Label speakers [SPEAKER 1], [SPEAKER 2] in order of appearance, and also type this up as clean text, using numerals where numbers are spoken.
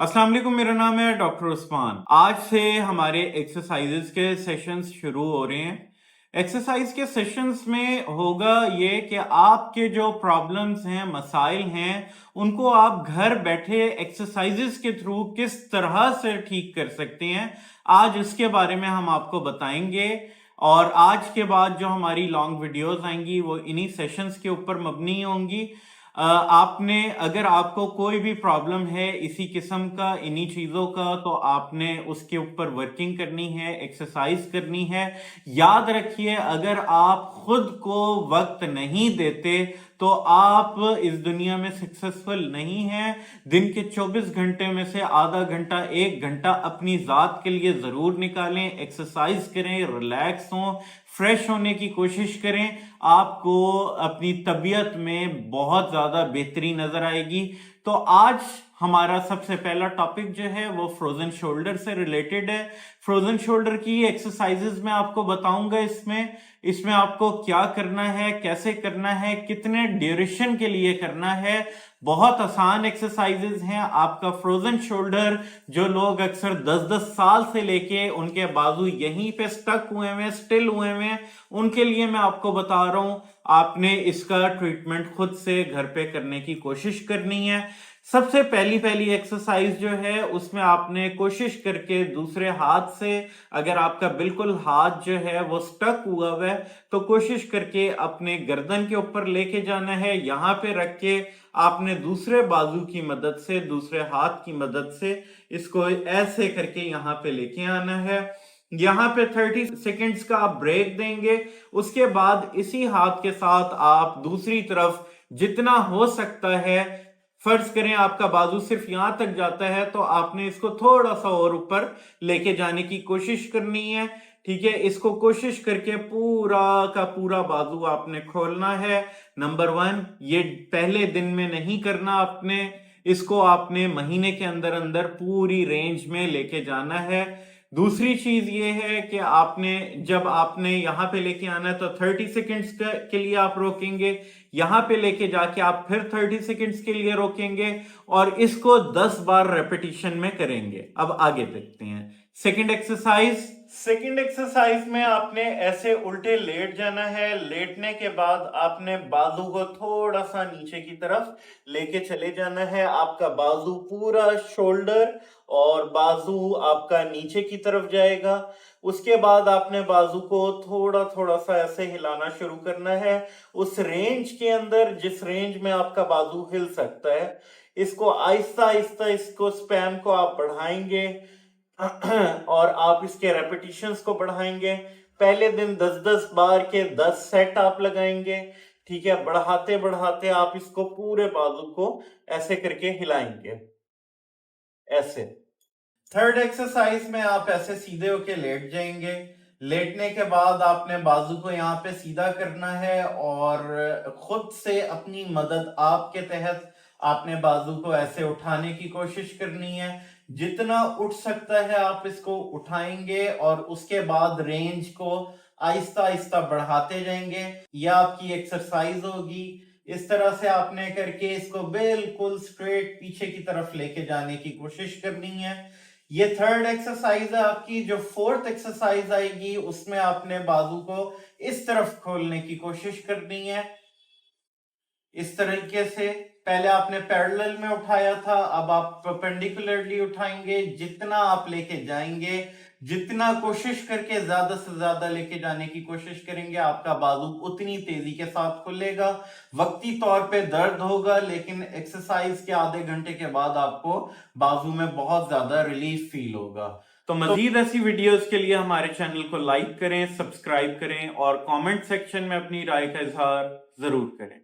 [SPEAKER 1] अस्सलाम वालेकुम, मेरा नाम है डॉक्टर उस्मान। आज से हमारे एक्सरसाइजेज के सेशंस शुरू हो रहे हैं। एक्सरसाइज के सेशंस में होगा ये कि आपके जो प्रॉब्लम्स हैं, मसाइल हैं, उनको आप घर बैठे एक्सरसाइजेज के थ्रू किस तरह से ठीक कर सकते हैं, आज इसके बारे में हम आपको बताएंगे। और आज के बाद जो हमारी लॉन्ग वीडियोस आएंगी वो इन्हीं सेशंस के ऊपर मबनी होंगी। आपने अगर आपको कोई भी प्रॉब्लम है इसी किस्म का, इन्हीं चीज़ों का, तो आपने उसके ऊपर वर्किंग करनी है, एक्सरसाइज करनी है। याद रखिए, अगर आप खुद को वक्त नहीं देते तो आप इस दुनिया में सक्सेसफुल नहीं हैं। दिन के 24 घंटे में से आधा घंटा, 1 घंटा अपनी ज़ात के लिए ज़रूर निकालें। एक्सरसाइज करें, रिलैक्स हों, फ्रेश होने की कोशिश करें। आपको अपनी तबीयत में बहुत ज़्यादा बेहतरी नज़र आएगी। तो आज हमारा सबसे पहला टॉपिक जो है वो फ्रोजन शोल्डर से रिलेटेड है। फ्रोजन शोल्डर की एक्सरसाइजेज मैं आपको बताऊंगा। इसमें आपको क्या करना है, कैसे करना है, कितने ड्यूरेशन के लिए करना है। बहुत आसान एक्सरसाइजेज हैं। आपका फ्रोजन शोल्डर, जो लोग अक्सर 10-10 साल से लेके उनके बाजू यहीं पे स्टक हुए हुए, स्टिल हुए हुए, उनके लिए मैं आपको बता रहा हूं। आपने इसका ट्रीटमेंट खुद से घर पे करने की कोशिश करनी है। सबसे पहली एक्सरसाइज जो है उसमें आपने कोशिश करके दूसरे हाथ से, अगर आपका बिल्कुल हाथ जो है वो स्टक हुआ है तो कोशिश करके अपने गर्दन के ऊपर लेके जाना है। यहां पे रख के आपने दूसरे बाजू की मदद से, दूसरे हाथ की मदद से इसको ऐसे करके यहां पे लेके आना है। यहां पे 30 सेकेंड्स का आप ब्रेक देंगे। उसके बाद इसी हाथ के साथ आप दूसरी तरफ जितना हो सकता है, फर्ज करें आपका बाजू सिर्फ यहां तक जाता है तो आपने इसको थोड़ा सा और ऊपर लेके जाने की कोशिश करनी है। ठीक है, इसको कोशिश करके पूरा का पूरा बाजू आपने खोलना है। नंबर 1, ये पहले दिन में नहीं करना आपने, इसको आपने महीने के अंदर अंदर पूरी रेंज में लेके जाना है। दूसरी चीज ये है कि जब आपने यहां पे लेके आना है तो 30 सेकेंड्स के लिए आप रोकेंगे। यहां पे लेके जाके आप फिर 30 सेकेंड्स के लिए रोकेंगे और इसको 10 बार रेपिटेशन में करेंगे। अब आगे देखते हैं सेकंड एक्सरसाइज में आपने ऐसे उल्टे लेट जाना है। लेटने के बाद आपने बाजू को थोड़ा सा नीचे की तरफ लेके चले जाना है। आपका बाजू पूरा शोल्डर और बाजू आपका नीचे की तरफ जाएगा। उसके बाद आपने बाजू को थोड़ा थोड़ा सा ऐसे हिलाना शुरू करना है, उस रेंज के अंदर जिस रेंज में आपका बाजू हिल सकता है। इसको आहिस्ता आहिस्ता, इसको स्पैन को आप बढ़ाएंगे और आप इसके रेपिटेशंस को बढ़ाएंगे। पहले दिन 10-10 बार के 10 सेट आप लगाएंगे। ठीक है, बढ़ाते बढ़ाते आप इसको पूरे बाजू को ऐसे करके हिलाएंगे, ऐसे। थर्ड एक्सरसाइज में आप ऐसे सीधे होके लेट जाएंगे। लेटने के बाद आपने बाजू को यहाँ पे सीधा करना है और खुद से अपनी मदद आपके तहत आपने बाजू को ऐसे उठाने की कोशिश करनी है। जितना उठ सकता है आप इसको उठाएंगे और उसके बाद रेंज को आहिस्ता आहिस्ता बढ़ाते जाएंगे। यह आपकी एक्सरसाइज होगी। इस तरह से आपने करके इसको बिल्कुल स्ट्रेट पीछे की तरफ लेके जाने की कोशिश करनी है। ये थर्ड एक्सरसाइज है आपकी। जो फोर्थ एक्सरसाइज आएगी उसमें आपने बाजू को इस तरफ खोलने की कोशिश करनी है, इस तरीके से। पहले आपने पैरेलल में उठाया था, अब आप परपेंडिकुलरली उठाएंगे। जितना आप लेके जाएंगे, जितना कोशिश करके ज्यादा से ज्यादा लेके जाने की कोशिश करेंगे, आपका बाजू उतनी तेजी के साथ खुलेगा। वक्ती तौर पे दर्द होगा, लेकिन एक्सरसाइज के आधे घंटे के बाद आपको बाजू में बहुत ज्यादा रिलीफ फील होगा। तो मजीद ऐसी वीडियोस के लिए हमारे चैनल को लाइक करें, सब्सक्राइब करें और कमेंट सेक्शन में अपनी राय का इजहार जरूर करें।